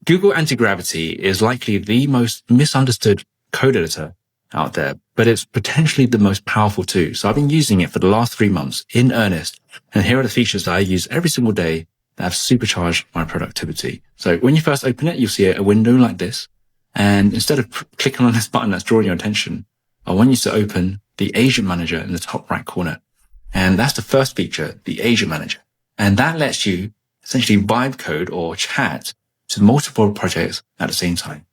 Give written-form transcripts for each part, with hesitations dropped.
Google Antigravity is likely the most misunderstood code editor out there, but it's potentially the most powerful too. So I've been using it for the last 3 months in earnest. And here are the features that I use every single day that have supercharged my productivity. So when you first open it, you'll see a window like this. And instead of clicking on this button that's drawing your attention, I want you to open the Agent Manager in the top right corner. And that's the first feature, the Agent Manager. And that lets you essentially vibe code or chat to multiple projects at the same time.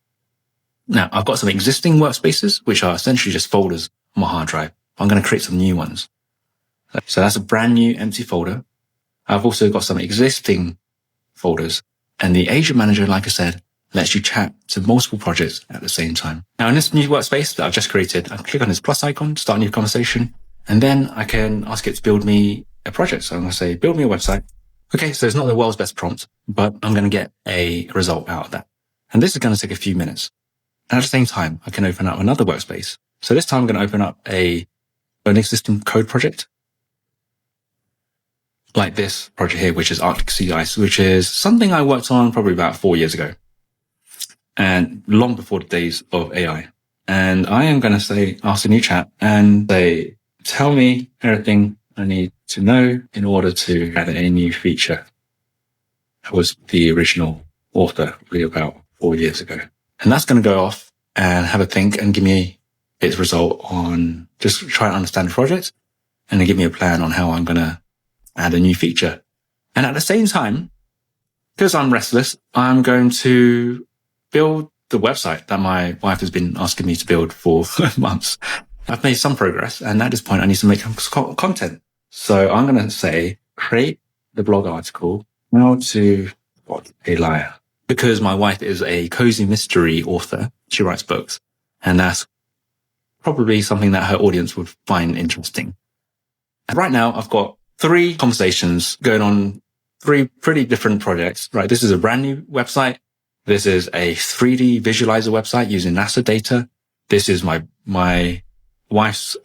Now, I've got some existing workspaces, which are essentially just folders on my hard drive. I'm going to create some new ones. So that's a brand new empty folder. I've also got some existing folders. And the Agent Manager, like I said, lets you chat to multiple projects at the same time. Now, in this new workspace that I've just created, I click on this plus icon, start a new conversation, and then I can ask it to build me a project. So I'm going to say, build me a website. Okay, so it's not the world's best prompt, but I'm going to get a result out of that. And this is going to take a few minutes. And at the same time, I can open up another workspace. So this time I'm going to open up an existing code project like this project here, which is Arctic Sea Ice, which is something I worked on probably about 4 years ago and long before the days of AI. And I am going to say, ask a new chat and say, tell me everything I need to know in order to add a new feature. That was the original author really about 4 years ago. And that's going to go off and have a think and give me its result on just try to understand the project and then give me a plan on how I'm going to add a new feature. And at the same time, because I'm restless, I'm going to build the website that my wife has been asking me to build for months. I've made some progress, and at this point I need to make content. So I'm going to say, create the blog article, how to spot a liar. Because my wife is a cozy mystery author. She writes books, and that's probably something that her audience would find interesting. And right now I've got 3 conversations going on, 3 pretty different projects, right? This is a brand new website. This is a 3D visualizer website using NASA data. This is my wife's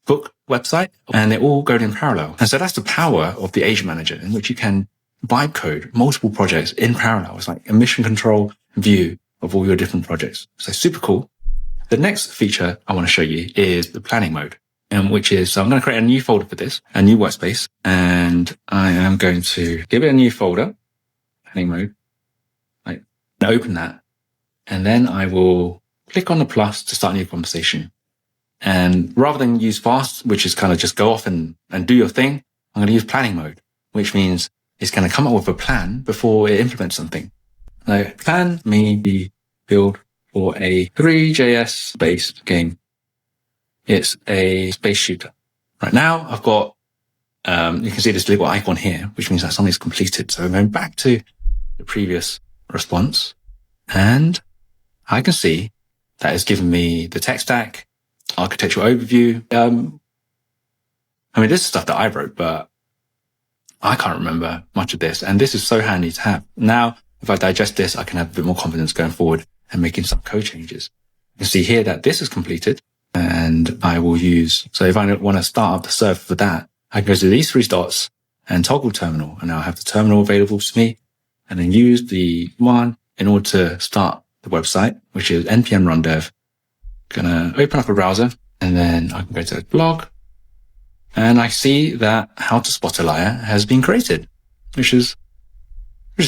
book website, and they're all going in parallel. And so that's the power of the Agent Manager, in which you can vibe code multiple projects in parallel. It's like a mission control view of all your different projects. So super cool. The next feature I want to show you is the planning mode, which is, so I'm going to create a new folder for this, a new workspace, and I am going to give it a new folder, planning mode, like open that, and then I will click on the plus to start a new conversation. And rather than use fast, which is kind of just go off and do your thing, I'm going to use planning mode, which means it's going to come up with a plan before it implements something. Now, plan me the build for a 3JS based game. It's a space shooter. Right now I've got, you can see this little icon here, which means that something's completed. So I'm going back to the previous response, and I can see that it's given me the tech stack, architectural overview. I mean, this is stuff that I wrote, but I can't remember much of this. And this is so handy to have. Now, if I digest this, I can have a bit more confidence going forward and making some code changes. You can see here that this is completed, and I will use, so if I want to start up the server for that, I can go to these 3 dots and toggle terminal. And now I have the terminal available to me, and then use the command in order to start the website, which is npm run dev. Gonna open up a browser, and then I can go to the blog, and I see that how to spot a liar has been created, which is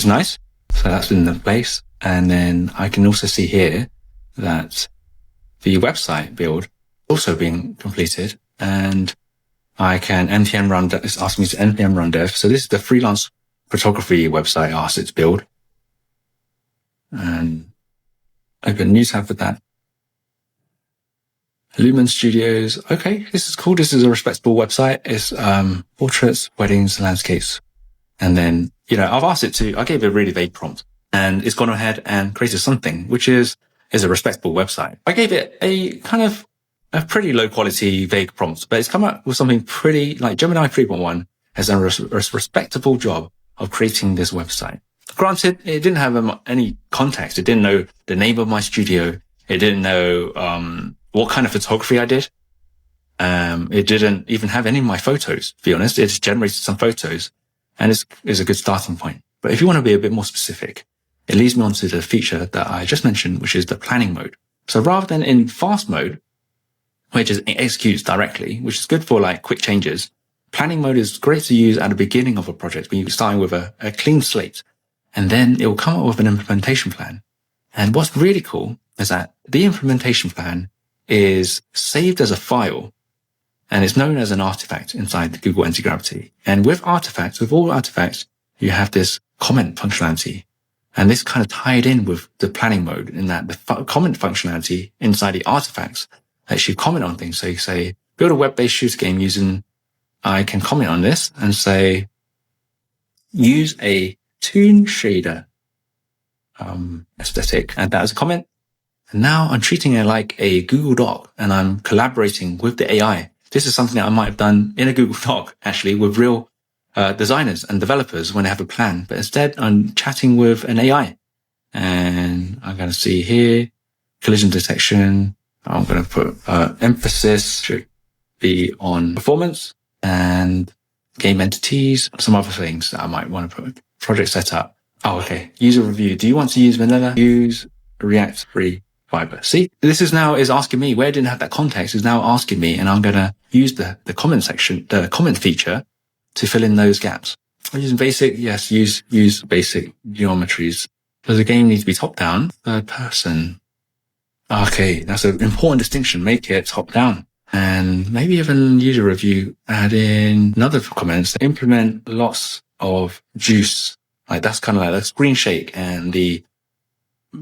nice. So that's in the place. And then I can also see here that the website build also being completed, and I can npm run dev. It's asking me to npm run dev. So this is the freelance photography website I asked it to build, and open a new tab for that. Lumen Studios. Okay, this is cool. This is a respectable website. It's portraits, weddings, landscapes. And then, I've asked it to, I gave it a really vague prompt, and it's gone ahead and created something, which is a respectable website. I gave it a kind of a pretty low quality vague prompt, but it's come up with something pretty, like Gemini 3.1 has done a respectable job of creating this website. Granted, it didn't have any context. It didn't know the name of my studio. It didn't know, what kind of photography I did. It didn't even have any of my photos, to be honest. It just generated some photos, and it's a good starting point. But if you want to be a bit more specific, it leads me on to the feature that I just mentioned, which is the planning mode. So rather than in fast mode, which is it executes directly, which is good for like quick changes, planning mode is great to use at the beginning of a project when you're starting with a clean slate, and then it will come up with an implementation plan. And what's really cool is that the implementation plan is saved as a file, and it's known as an artifact inside the Google Antigravity. And with artifacts, with all artifacts, you have this comment functionality. And this kind of tied in with the planning mode in that the comment functionality inside the artifacts lets you comment on things. So you say, build a web-based shooter game using, I can comment on this and say, use a toon shader aesthetic, and that as a comment. And now I'm treating it like a Google Doc, and I'm collaborating with the AI. This is something that I might have done in a Google Doc, actually, with real designers and developers when they have a plan. But instead, I'm chatting with an AI. And I'm going to see here, collision detection. I'm going to put emphasis should be on performance and game entities, some other things that I might want to put. Project setup. Oh, okay. User review. Do you want to use vanilla? Use React free fiber. See, this is asking me where I didn't have that context is now asking me, and I'm going to use the comment section, the comment feature to fill in those gaps. I'm using basic. Yes. Use basic geometries. Does the game need to be top down? Third person. Okay. That's an important distinction. Make it top down. And maybe even user review, add in another comments, implement lots of juice. Like that's kind of like the screen shake and the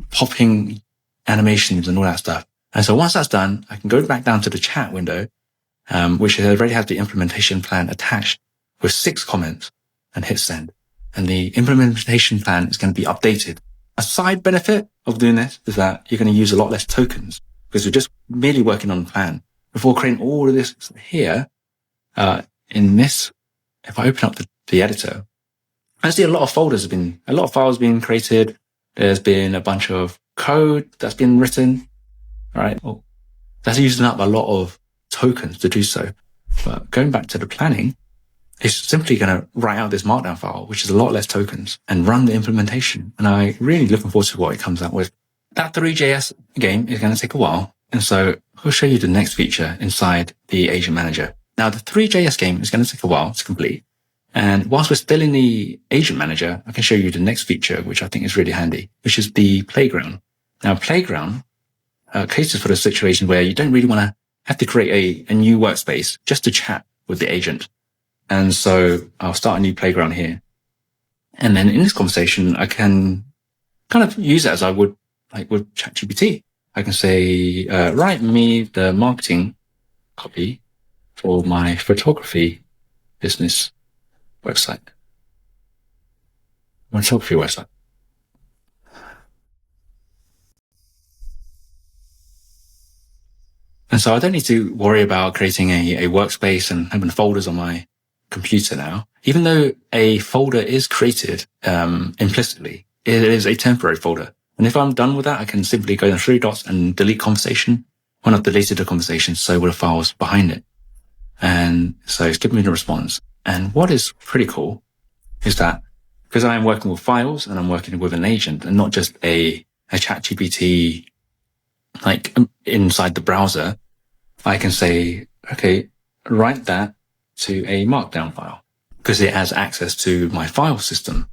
popping animations and all that stuff. And so once that's done, I can go back down to the chat window, which already has the implementation plan attached with 6 comments, and hit send. And the implementation plan is going to be updated. A side benefit of doing this is that you're going to use a lot less tokens because you're just merely working on the plan. Before creating all of this here, in this, if I open up the editor, I see a lot of files being created. There's been a bunch of code that's been written. All right. Well, that's using up a lot of tokens to do so. But going back to the planning, it's simply going to write out this markdown file, which is a lot less tokens, and run the implementation. And I really looking forward to what it comes out with. That Three.js game is going to take a while. And so I'll show you the next feature inside the Agent Manager. Now, the Three.js game is going to take a while to complete. And whilst we're still in the Agent Manager, I can show you the next feature, which I think is really handy, which is the Playground. Now, Playground caters for the situation where you don't really want to have to create a new workspace just to chat with the agent. And so I'll start a new Playground here. And then in this conversation, I can kind of use it as I would like with ChatGPT. I can say, write me the marketing copy for my photography business website. My photography website. And so I don't need to worry about creating a workspace and having folders on my computer now. Even though a folder is created implicitly, it is a temporary folder. And if I'm done with that, I can simply go down 3 dots and delete conversation. When I've deleted the conversation, so will the files behind it. And so it's giving me the response. And what is pretty cool is that because I am working with files and I'm working with an agent and not just a ChatGPT like inside the browser, I can say, okay, write that to a markdown file because it has access to my file system,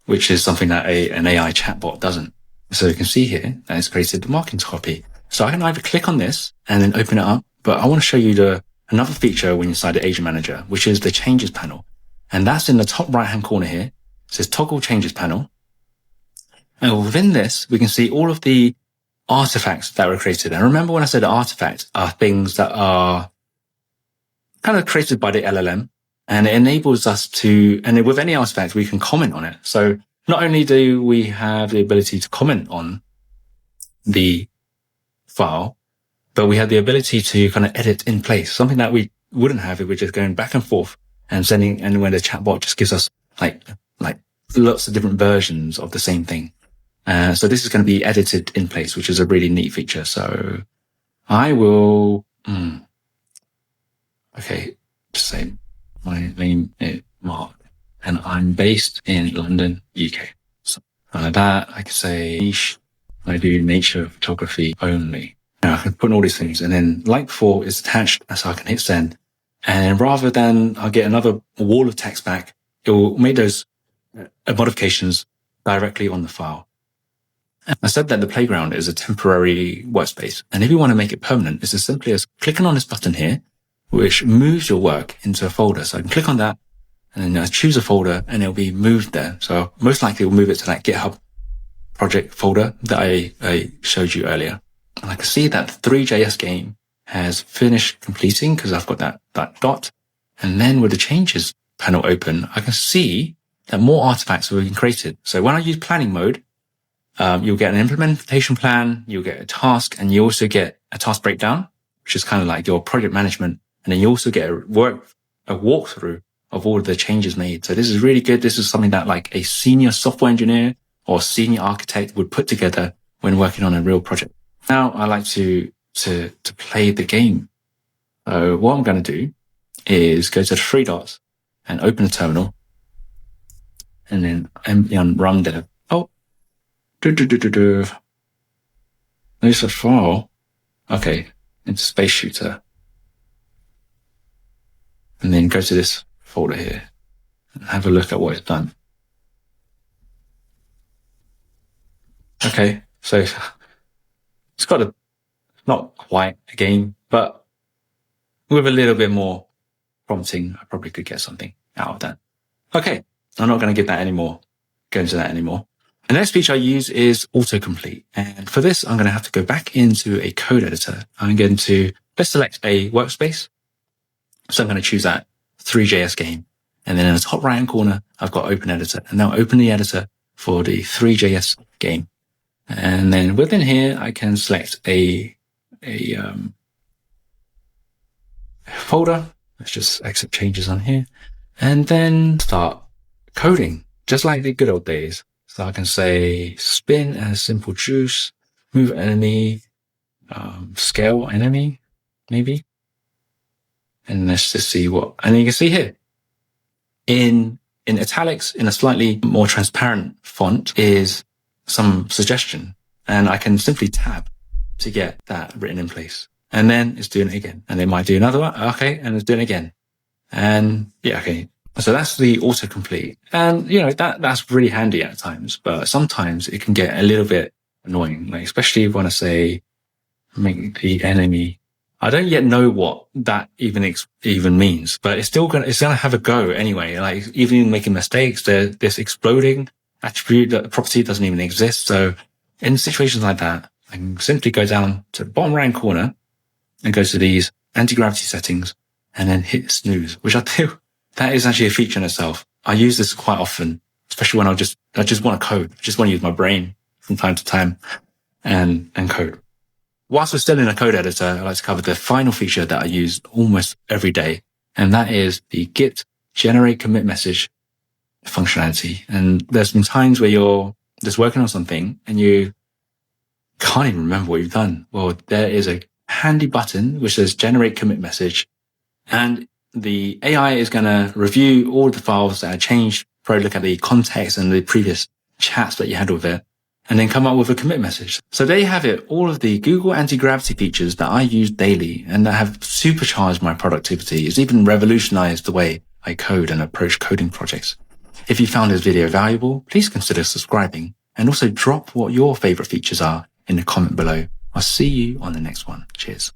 which is something that an AI chatbot doesn't. So you can see here that it's created the marketing copy. So I can either click on this and then open it up, but I want to show you another feature when you're inside the Agent Manager, which is the changes panel. And that's in the top right-hand corner here. It says toggle changes panel. And within this, we can see all of the artifacts that were created. And remember when I said artifacts are things that are kind of created by the LLM, and it enables us to, and with any artifact, we can comment on it. So not only do we have the ability to comment on the file, but we have the ability to kind of edit in place, something that we wouldn't have if we're just going back and forth and sending, and when the chatbot just gives us like lots of different versions of the same thing. So this is going to be edited in place, which is a really neat feature. So I will, okay, just say my name is Mark and I'm based in London, UK. So Like that, I can say niche. I do nature photography only. Now I can put in all these things, and then like before, it's attached, so I can hit send. And rather than I'll get another wall of text back, it will make those modifications directly on the file. I said that the playground is a temporary workspace, and if you want to make it permanent, it's as simply as clicking on this button here, which moves your work into a folder. So I can click on that, and then I choose a folder, and it'll be moved there. So most likely we'll move it to that GitHub project folder that I showed you earlier. And I can see that the 3JS game has finished completing because I've got that dot. And then with the changes panel open, I can see that more artifacts have been created. So when I use planning mode, you'll get an implementation plan, you'll get a task, and you also get a task breakdown, which is kind of like your project management. And then you also get a walkthrough of all of the changes made. So this is really good. This is something that like a senior software engineer or senior architect would put together when working on a real project. Now I like to play the game. So what I'm going to do is go to the three dots and open the terminal, and then empty on run dev. Oh, there's a file. Okay, it's Space Shooter. And then go to this folder here and have a look at what it's done. Okay, so it's got not quite a game, but with a little bit more prompting, I probably could get something out of that. Okay, I'm not going to go into that anymore. The next feature I use is Autocomplete. And for this, I'm going to have to go back into a code editor. Let's select a workspace. So I'm going to choose that 3JS game. And then in the top right hand corner, I've got open editor. And now open the editor for the 3JS game. And then within here, I can select a folder. Let's just accept changes on here and then start coding just like the good old days. So I can say spin as simple juice, move enemy, scale enemy, maybe. And let's just see and you can see here in italics, in a slightly more transparent font is some suggestion, and I can simply tab to get that written in place. And then it's doing it again, and it might do another one. Okay. And it's doing it again. And yeah. Okay. So that's the autocomplete. And that's really handy at times, but sometimes it can get a little bit annoying, like especially when I say make the enemy. I don't yet know what that even means, but it's gonna have a go anyway. Like even making mistakes, this exploding attribute, that property doesn't even exist. So in situations like that, I can simply go down to the bottom right corner and go to these anti-gravity settings and then hit snooze, which I do. That is actually a feature in itself. I use this quite often, especially when I just want to code. I just want to use my brain from time to time and code. Whilst we're still in a code editor, I like to cover the final feature that I use almost every day. And that is the Git generate commit message functionality. And there's been times where you're just working on something and you can't even remember what you've done. Well, there is a handy button which says generate commit message, and the AI is going to review all the files that are changed, probably look at the context and the previous chats that you had with it, and then come up with a commit message. So there you have it, all of the Google Antigravity features that I use daily and that have supercharged my productivity. It's even revolutionized the way I code and approach coding projects. If you found this video valuable, please consider subscribing and also drop what your favorite features are in the comment below. I'll see you on the next one. Cheers.